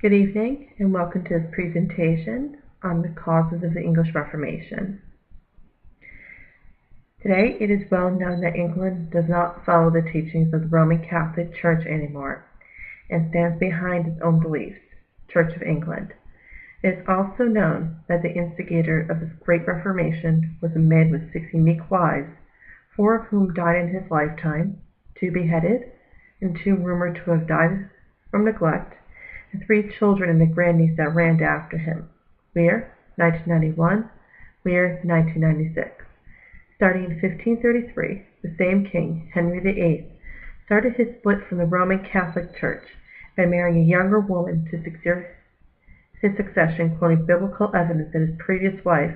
Good evening, and welcome to this presentation on the causes of the English Reformation. Today, it is well known that England does not follow the teachings of the Roman Catholic Church anymore and stands behind its own beliefs, Church of England. It is also known that the instigator of this great Reformation was a man with 6 unique wives, 4 of whom died in his lifetime, 2 beheaded, and 2 rumored to have died from neglect, and 3 children and a grandniece that ran after him. We're 1991, we're 1996. Starting in 1533, the same king, Henry VIII, started his split from the Roman Catholic Church by marrying a younger woman to secure his succession, quoting biblical evidence that his previous wife,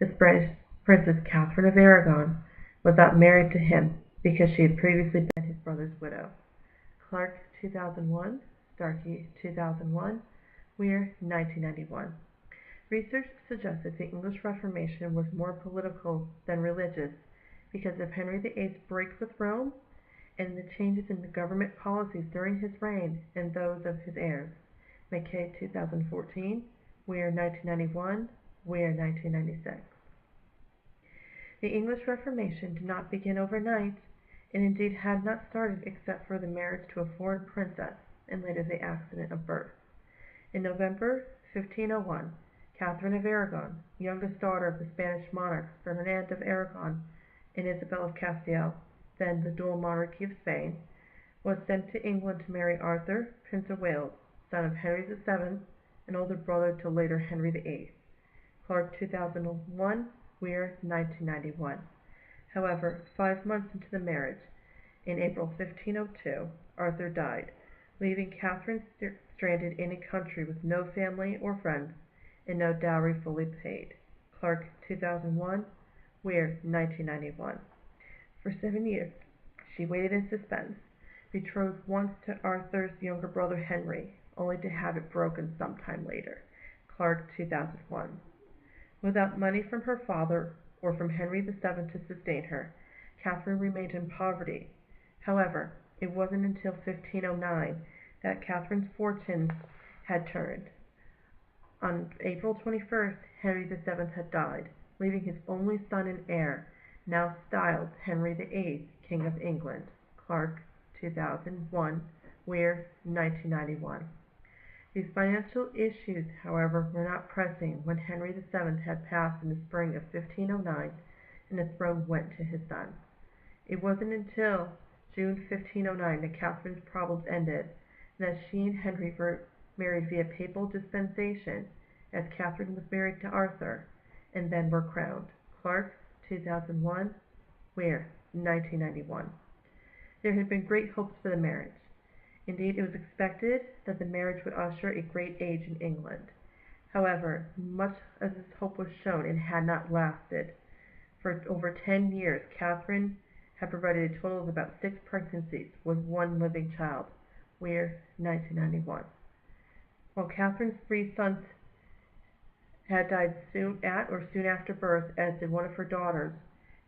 the Spanish Princess Catherine of Aragon, was not married to him because she had previously been his brother's widow. Clark, 2001. Starkey, 2001. Weir, 1991. Research suggests that the English Reformation was more political than religious because of Henry VIII's breaks with Rome and the changes in the government policies during his reign and those of his heirs. McKay, 2014. Weir, 1991. Weir, 1996. The English Reformation did not begin overnight, and indeed had not started except for the marriage to a foreign princess and later the accident of birth. In November 1501, Catherine of Aragon, youngest daughter of the Spanish monarchs Ferdinand of Aragon and Isabel of Castile, then the dual monarchy of Spain, was sent to England to marry Arthur, Prince of Wales, son of Henry VII, and older brother to later Henry VIII. Clark, 2001, Weir, 1991. However, 5 months into the marriage, in April 1502, Arthur died, leaving Catherine stranded in a country with no family or friends and no dowry fully paid. Clark, 2001, Weir, 1991. For 7 years, she waited in suspense, betrothed once to Arthur's younger brother Henry, only to have it broken sometime later. Clark, 2001. Without money from her father or from Henry VII to sustain her, Catherine remained in poverty. However, it wasn't until 1509 that Catherine's fortunes had turned. On April 21st, Henry VII had died, leaving his only son and heir, now styled Henry VIII, King of England. Clark, 2001, Weir, 1991. These financial issues, however, were not pressing when Henry VII had passed in the spring of 1509 and the throne went to his son. It wasn't until June 1509 that Catherine's problems ended, and that she and Henry were married via papal dispensation, as Catherine was married to Arthur, and then were crowned. Clark, 2001, Weir, 1991. There had been great hopes for the marriage. Indeed, it was expected that the marriage would usher a great age in England. However, much as this hope was shown, it had not lasted. For over 10 years, Catherine had provided a total of about 6 pregnancies with 1 living child. Weir, 1991. While Catherine's 3 sons had died soon after birth, as did one of her daughters,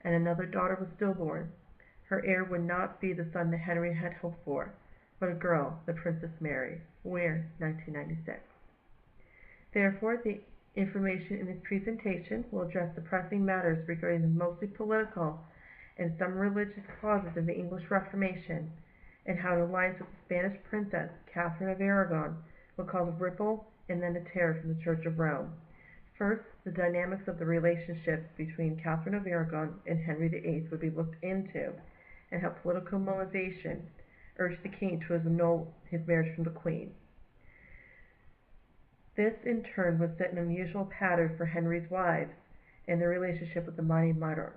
and another daughter was stillborn, her heir would not be the son that Henry had hoped for, but a girl, the Princess Mary. Weir, 1996. Therefore, the information in this presentation will address the pressing matters regarding the mostly political and some religious causes of the English Reformation, and how an alliance with the Spanish princess, Catherine of Aragon, would cause a ripple and then a tear from the Church of Rome. First, the dynamics of the relationship between Catherine of Aragon and Henry VIII would be looked into, and how political motivation urged the king to annul his marriage from the queen. This, in turn, would set an unusual pattern for Henry's wives and their relationship with the mighty monarch.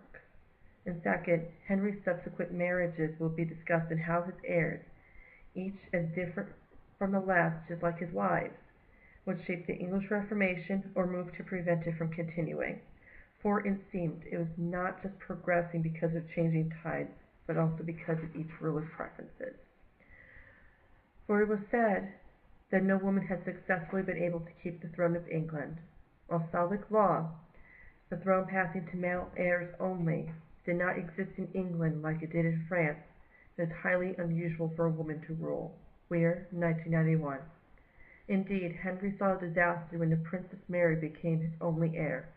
And second, Henry's subsequent marriages will be discussed, and how his heirs, each as different from the last just like his wives, would shape the English Reformation or move to prevent it from continuing. For it seemed it was not just progressing because of changing tides, but also because of each ruler's preferences. For it was said that no woman had successfully been able to keep the throne of England, while Slavic law, the throne passing to male heirs only, did not exist in England like it did in France. It is highly unusual for a woman to rule. Weir, 1991. Indeed, Henry saw a disaster when the Princess Mary became his only heir.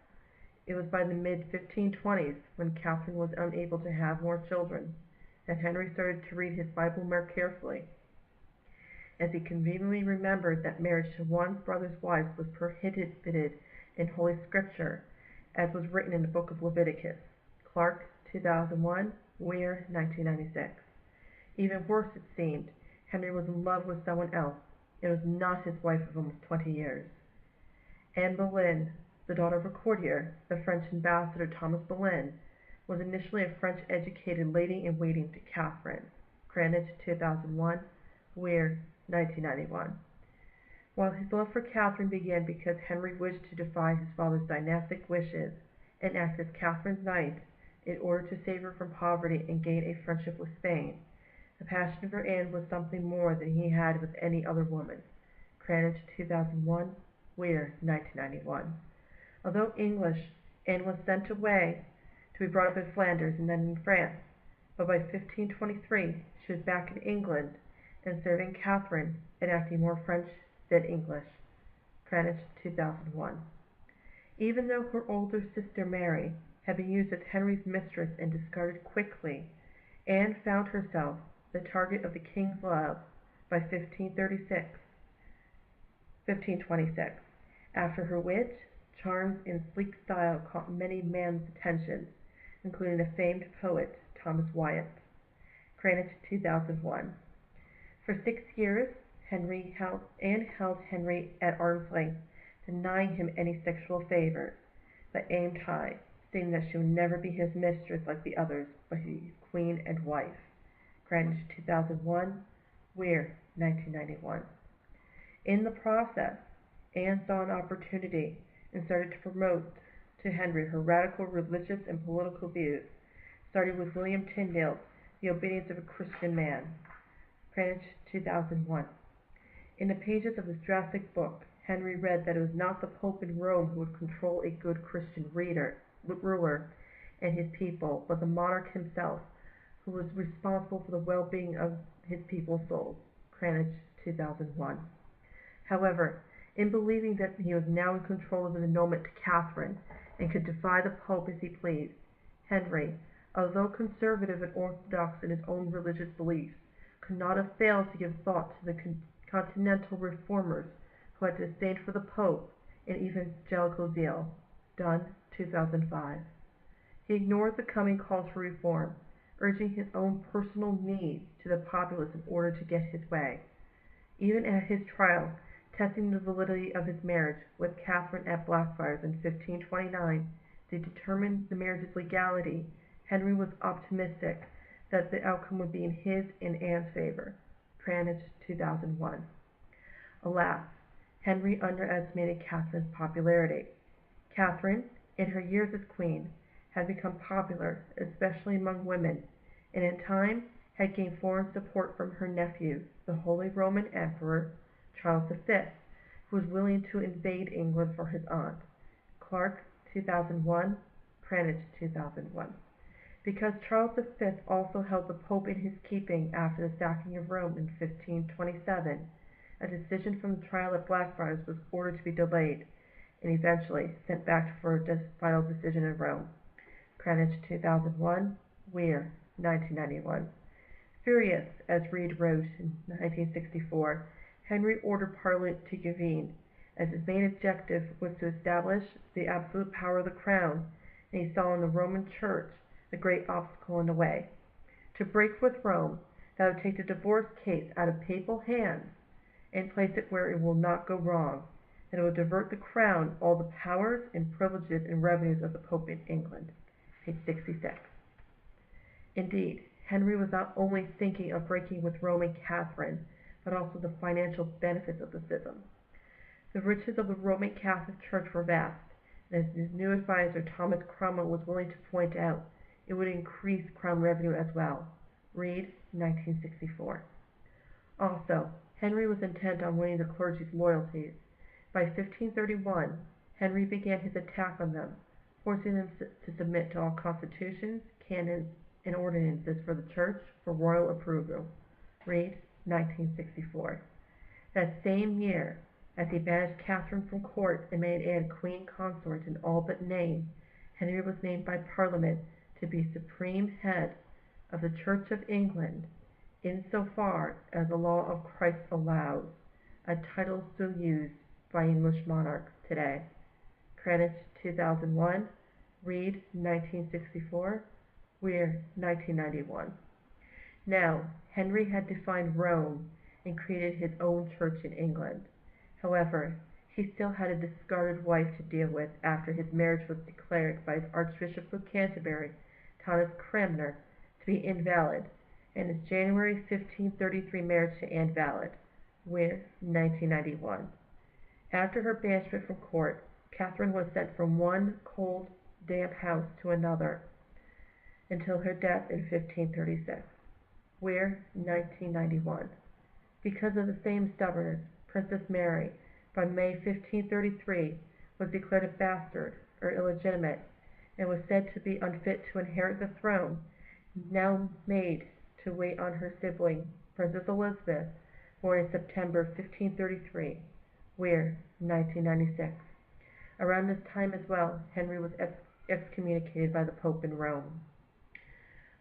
It was by the mid-1520s, when Catherine was unable to have more children, that Henry started to read his Bible more carefully, as he conveniently remembered that marriage to one's brother's wife was prohibited in Holy Scripture, as was written in the book of Leviticus. Clark, 2001, Weir, 1996. Even worse, it seemed, Henry was in love with someone else. It was not his wife of almost 20 years. Anne Boleyn, the daughter of a courtier, the French ambassador Thomas Boleyn, was initially a French-educated lady-in-waiting to Catherine. Greenwich, 2001, Weir, 1991. While his love for Catherine began because Henry wished to defy his father's dynastic wishes and act as Catherine's knight in order to save her from poverty and gain a friendship with Spain, the passion for Anne was something more than he had with any other woman. Greenwich, 2001, Weir, 1991. Although English, Anne was sent away to be brought up in Flanders and then in France, but by 1523 she was back in England and serving Catherine and acting more French than English. Greenwich, 2001. Even though her older sister Mary had been used as Henry's mistress and discarded quickly, Anne found herself the target of the king's love by 1526, after her wit, charms, and sleek style caught many men's attention, including the famed poet Thomas Wyatt. Greenwich, 2001. For 6 years, Anne held Henry at arm's length, denying him any sexual favors, but aimed high, stating that she would never be his mistress like the others, but his queen and wife. Greenwich, 2001, Weir, 1991. In the process, Anne saw an opportunity and started to promote to Henry her radical religious and political views, starting with William Tyndale's The Obedience of a Christian Man. Greenwich, 2001. In the pages of this drastic book, Henry read that it was not the Pope in Rome who would control a good Christian ruler and his people, but the monarch himself, who was responsible for the well-being of his people's souls. Greenwich, 2001. However, in believing that he was now in control of his annulment to Catherine and could defy the Pope as he pleased, Henry, although conservative and orthodox in his own religious beliefs, could not have failed to give thought to the continental reformers who had disdain for the Pope and evangelical zeal. Dunn, 2005. He ignored the coming calls for reform, urging his own personal needs to the populace in order to get his way. Even at his trial, testing the validity of his marriage with Catherine at Blackfriars in 1529 to determine the marriage's legality, Henry was optimistic that the outcome would be in his and Anne's favor. Greenwich, 2001. Alas, Henry underestimated Catherine's popularity. Catherine, in her years as queen, had become popular, especially among women, and in time had gained foreign support from her nephew, the Holy Roman Emperor Charles V, who was willing to invade England for his aunt. Clark, 2001, Greenwich, 2001. Because Charles V also held the Pope in his keeping after the sacking of Rome in 1527, a decision from the trial at Blackfriars was ordered to be delayed and eventually sent back for a final decision in Rome. Greenwich, 2001, Weir, 1991. Furious, as Reed wrote in 1964, Henry ordered Parliament to convene, as his main objective was to establish the absolute power of the crown, and he saw in the Roman Church the great obstacle in the way. To break with Rome, that would take the divorce case out of papal hands and place it where it will not go wrong, that it will divert the crown all the powers and privileges and revenues of the Pope in England. Page 66. Indeed, Henry was not only thinking of breaking with Rome and Catherine, but also the financial benefits of the schism. The riches of the Roman Catholic Church were vast, and as his new advisor Thomas Cromwell was willing to point out, it would increase crown revenue as well. Reed, 1964. Also, Henry was intent on winning the clergy's loyalties. By 1531, Henry began his attack on them, forcing them to submit to all constitutions, canons, and ordinances for the Church for royal approval. Reed, 1964. That same year, As he banished Catherine from court and made Anne queen consort in all but name, Henry was named by Parliament to be supreme head of the Church of England in so far as the law of Christ allows, a title still used by English monarchs today. Greenwich 2001, Reed 1964, Weir 1991. Now, Henry had defined Rome and created his own church in England. However, he still had a discarded wife to deal with after his marriage was declared by his Archbishop of Canterbury, Thomas Cranmer, to be invalid, and his January 1533 marriage to Anne valid. Weir 1991. After her banishment from court, Catherine was sent from one cold, damp house to another until her death in 1536. Weir 1991. Because of the same stubbornness, Princess Mary, by May 1533, was declared a bastard, or illegitimate, and was said to be unfit to inherit the throne, now made to wait on her sibling, Princess Elizabeth, born in September 1533. Weir 1996. Around this time as well, Henry was excommunicated by the Pope in Rome.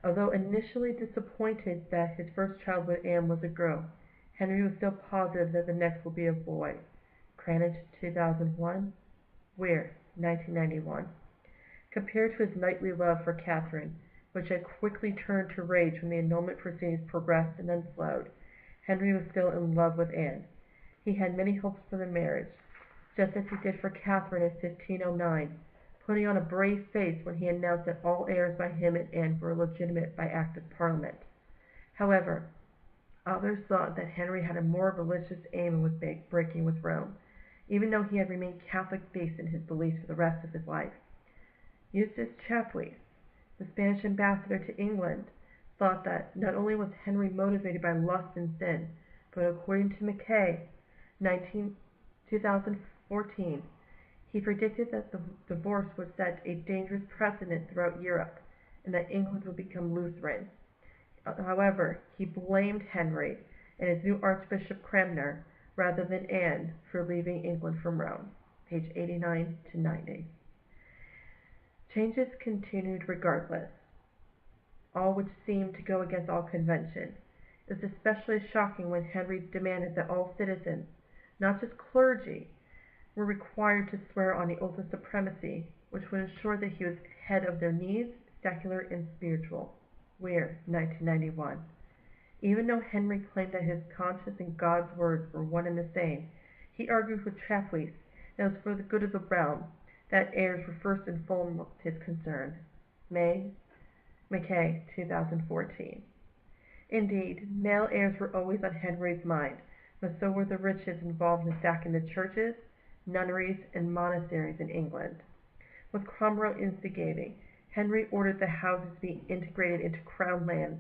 Although initially disappointed that his first child with Anne was a girl, Henry was still positive that the next would be a boy. Greenwich 2001, Weir 1991. Compared to his knightly love for Catherine, which had quickly turned to rage when the annulment proceedings progressed and then slowed, Henry was still in love with Anne. He had many hopes for the marriage, just as he did for Catherine in 1509, putting on a brave face when he announced that all heirs by him and Anne were legitimate by Act of Parliament. However, others thought that Henry had a more religious aim and was breaking with Rome, even though he had remained Catholic-based in his beliefs for the rest of his life. Eustace Chapuis, the Spanish ambassador to England, thought that not only was Henry motivated by lust and sin, but according to Mackay, 2014, he predicted that the divorce would set a dangerous precedent throughout Europe, and that England would become Lutheran. However, he blamed Henry and his new Archbishop Cranmer rather than Anne for leaving England from Rome. Page 89 to 90. Changes continued regardless, all which seemed to go against all convention. It was especially shocking when Henry demanded that all citizens, not just clergy, were required to swear on the oath of supremacy, which would ensure that he was head of their needs, secular and spiritual. Weir 1991. Even though Henry claimed that his conscience and God's words were one and the same, he argued with Chapuis that it was for the good of the realm that heirs were first and foremost his concern. Mackay 2014. Indeed, male heirs were always on Henry's mind, but so were the riches involved in stacking the churches, nunneries, and monasteries in England. With Cromwell instigating, Henry ordered the houses to be integrated into crown lands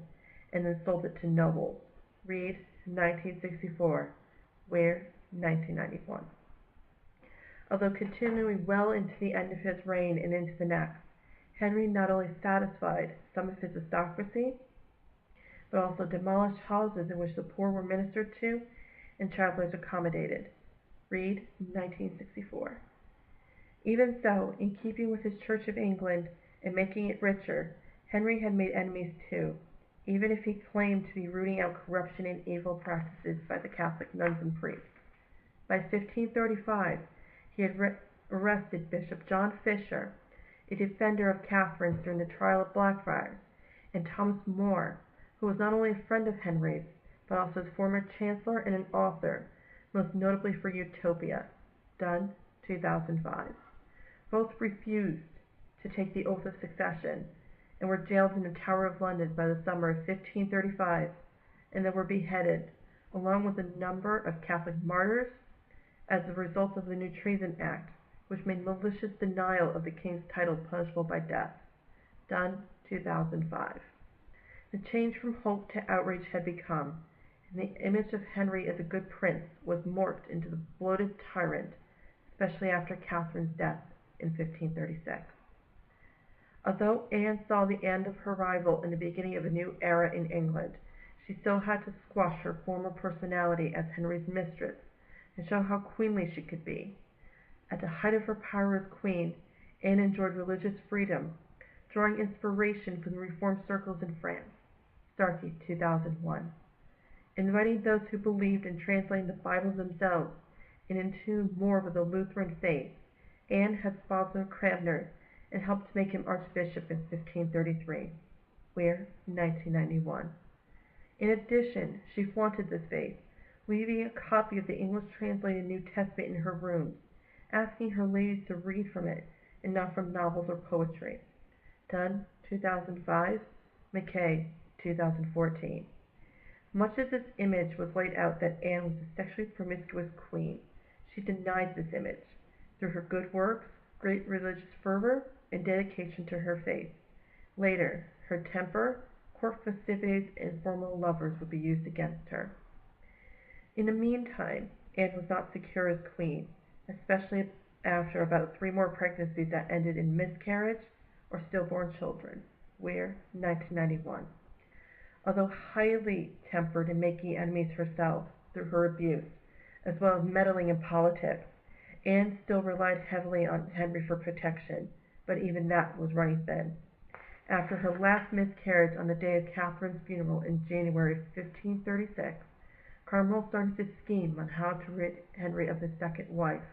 and then sold it to nobles. Reed 1964, Weir 1991. Although continuing well into the end of his reign and into the next, Henry not only satisfied some of his aristocracy, but also demolished houses in which the poor were ministered to and travelers accommodated. Reed 1964. Even so, in keeping with his Church of England and making it richer, Henry had made enemies too, even if he claimed to be rooting out corruption and evil practices by the Catholic nuns and priests. By 1535, he had arrested Bishop John Fisher, a defender of Catherine during the trial of Blackfriars, and Thomas More, who was not only a friend of Henry's, but also his former chancellor and an author, most notably for Utopia. Dunn, 2005. Both refused to take the oath of succession and were jailed in the Tower of London by the summer of 1535, and then were beheaded, along with a number of Catholic martyrs, as a result of the New Treason Act, which made malicious denial of the king's title punishable by death. Dunn, 2005. The change from hope to outrage had begun, and the image of Henry as a good prince was morphed into the bloated tyrant, especially after Catherine's death in 1536. Although Anne saw the end of her rival and the beginning of a new era in England, she still had to squash her former personality as Henry's mistress and show how queenly she could be. At the height of her power as queen, Anne enjoyed religious freedom, drawing inspiration from the reformed circles in France. Starkey, 2001. Inviting those who believed in translating the Bibles themselves and in tune more with the Lutheran faith, Anne had sponsored Cranmer and helped to make him archbishop in 1533. Where? 1991. In addition, she flaunted this faith, leaving a copy of the English translated New Testament in her rooms, asking her ladies to read from it and not from novels or poetry. Dunn, 2005. McKay, 2014. Much of this image was laid out that Anne was a sexually promiscuous queen. She denied this image through her good works, great religious fervor, and dedication to her faith. Later, her temper, court festivities, and formal lovers would be used against her. In the meantime, Anne was not secure as queen, especially after about 3 more pregnancies that ended in miscarriage or stillborn children. Where? 1991. Although highly tempered and making enemies herself through her abuse, as well as meddling in politics, Anne still relied heavily on Henry for protection, but even that was running thin. After her last miscarriage on the day of Catherine's funeral in January 1536, Cromwell started to scheme on how to rid Henry of his second wife,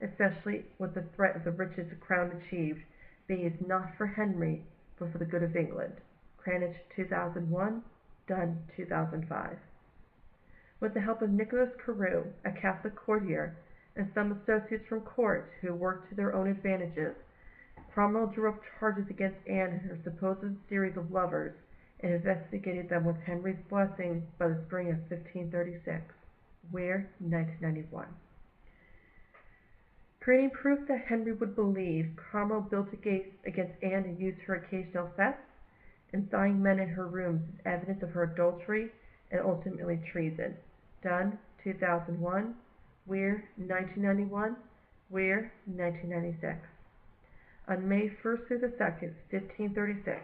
especially with the threat of the riches the crown achieved being used not for Henry, but for the good of England. Cranach, 2001. Dunn, 2005. With the help of Nicholas Carew, a Catholic courtier, and some associates from court who worked to their own advantages, Cromwell drew up charges against Anne and her supposed series of lovers, and investigated them with Henry's blessing by the spring of 1536. Where? 1991. Creating proof that Henry would believe, Cromwell built a case against Anne and used her occasional thefts, installing men in her rooms as evidence of her adultery and ultimately treason. Dunn, 2001. Weir, 1991. Weir, 1996. On May 1st through the 2nd, 1536,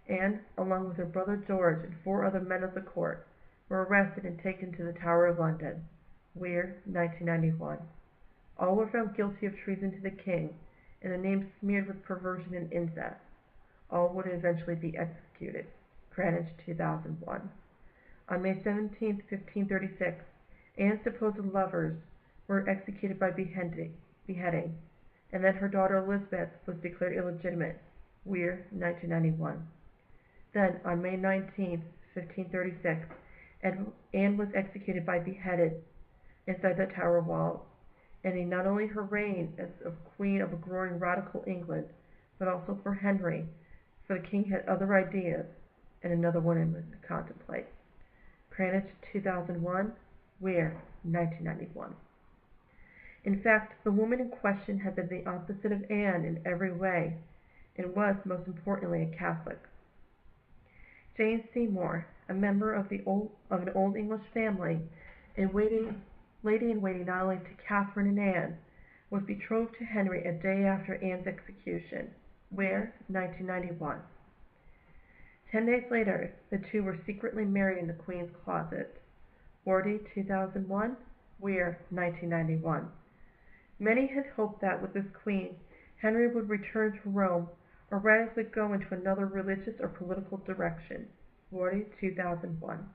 Anne, along with her brother George and 4 other men of the court, were arrested and taken to the Tower of London. Weir, 1991. All were found guilty of treason to the king, and their names smeared with perversion and incest. All would eventually be executed. Cranach, 2001. On May 17, 1536, Anne's supposed lovers were executed by beheading, and then her daughter Elizabeth was declared illegitimate. Weir, 1991. Then, on May 19, 1536, Anne was executed by beheaded inside the Tower walls, ending not only her reign as a queen of a growing radical England, but also for Henry, for the king had other ideas and another woman was to contemplate. Cranach, 2001. Weir, 1991. In fact, the woman in question had been the opposite of Anne in every way, and was, most importantly, a Catholic. Jane Seymour, a member of an old English family, lady-in-waiting not only to Catherine and Anne, was betrothed to Henry a day after Anne's execution. Weir, 1991. 10 days later, the two were secretly married in the Queen's closet. Wardy, 2001. Weir, 1991. Many had hoped that with this queen, Henry would return to Rome, or radically go into another religious or political direction. Wardy, 2001.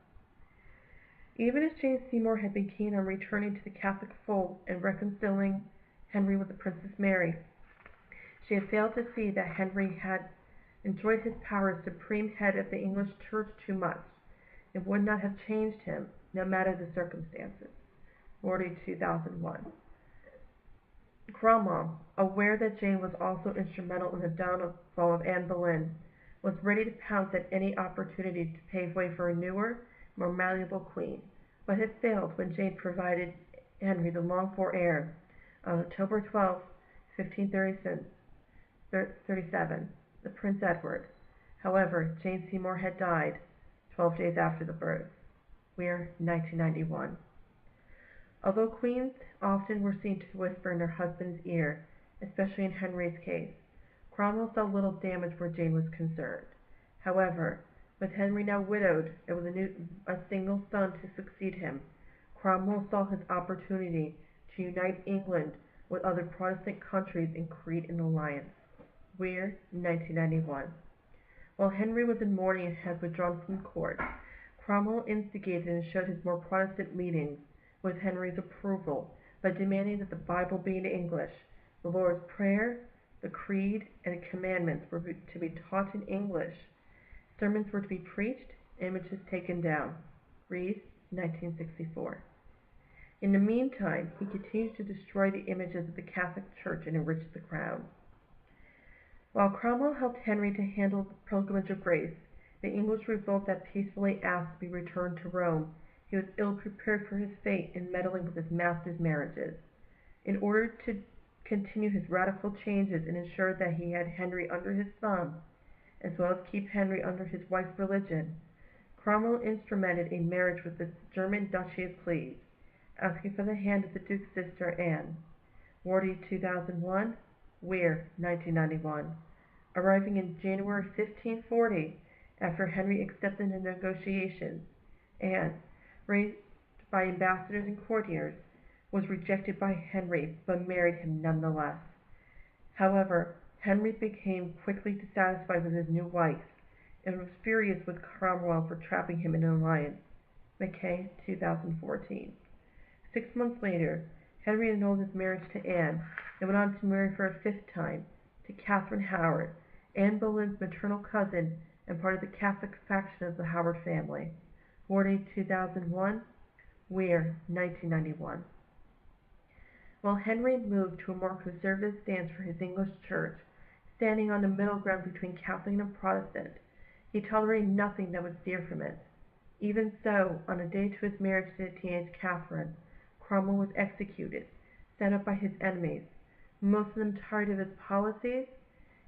Even as Jane Seymour had been keen on returning to the Catholic fold and reconciling Henry with the Princess Mary, she had failed to see that Henry had enjoyed his power as supreme head of the English Church too much, and would not have changed him, no matter the circumstances. Wardy, 2001. Cromwell, aware that Jane was also instrumental in the downfall of Anne Boleyn, was ready to pounce at any opportunity to pave way for a newer, more malleable queen, but had failed when Jane provided Henry the longed-for heir on October 12, 1537, the Prince Edward. However, Jane Seymour had died 12 days after the birth. Weir, 1991. Although queens often were seen to whisper in her husband's ear, especially in Henry's case, Cromwell saw little damage where Jane was concerned. However, with Henry now widowed and with a single son to succeed him, Cromwell saw his opportunity to unite England with other Protestant countries and create an alliance. Weir, 1991. While Henry was in mourning and had withdrawn from court, Cromwell instigated and showed his more Protestant meetings with Henry's approval by demanding that the Bible be in English, the Lord's Prayer, the Creed, and the Commandments were to be taught in English, sermons were to be preached, images taken down. Reed, 1964. In the meantime, he continued to destroy the images of the Catholic Church and enrich the crown. While Cromwell helped Henry to handle the Pilgrimage of Grace, the English revolt that peacefully asked to be returned to Rome, he was ill prepared for his fate in meddling with his master's marriages. In order to continue his radical changes and ensure that he had Henry under his thumb, as well as keep Henry under his wife's religion, Cromwell instrumented a marriage with the German Duchy of Cleves, asking for the hand of the Duke's sister Anne. Wardy, 2001, Weir, 1991. Arriving in January 1540, after Henry accepted the negotiations, Anne, raised by ambassadors and courtiers, was rejected by Henry but married him nonetheless. However, Henry became quickly dissatisfied with his new wife and was furious with Cromwell for trapping him in an alliance. Mackay, 2014. 6 months later, Henry annulled his marriage to Anne and went on to marry for a fifth time to Catherine Howard, Anne Boleyn's maternal cousin and part of the Catholic faction of the Howard family. Wardy, 2001, Weir, 1991. While Henry moved to a more conservative stance for his English church, standing on the middle ground between Catholic and Protestant, he tolerated nothing that would steer from it. Even so, on the day to his marriage to the teenage Catherine, Cromwell was executed, set up by his enemies, most of them tired of his policies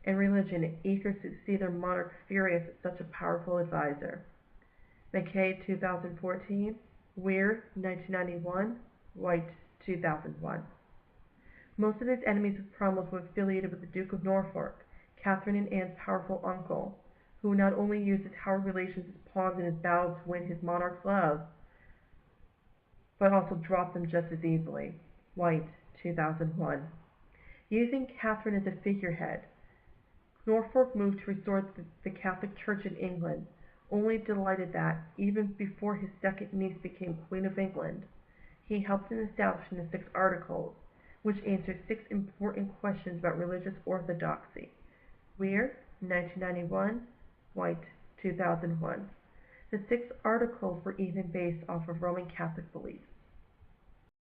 and religion and eager to see their monarch furious at such a powerful advisor. Mackay, 2014, Weir, 1991, White, 2001. Most of his enemies of Cromwell were affiliated with the Duke of Norfolk, Catherine and Anne's powerful uncle, who not only used his Howard relations as pawns in his battle to win his monarch's love, but also dropped them just as easily. White, 2001. Using Catherine as a figurehead, Norfolk moved to restore the Catholic Church in England, only delighted that, even before his second niece became Queen of England, he helped in establishing the 6 Articles, which answered 6 important questions about religious orthodoxy. Weir, 1991, White, 2001. The 6 Articles were even based off of Roman Catholic beliefs.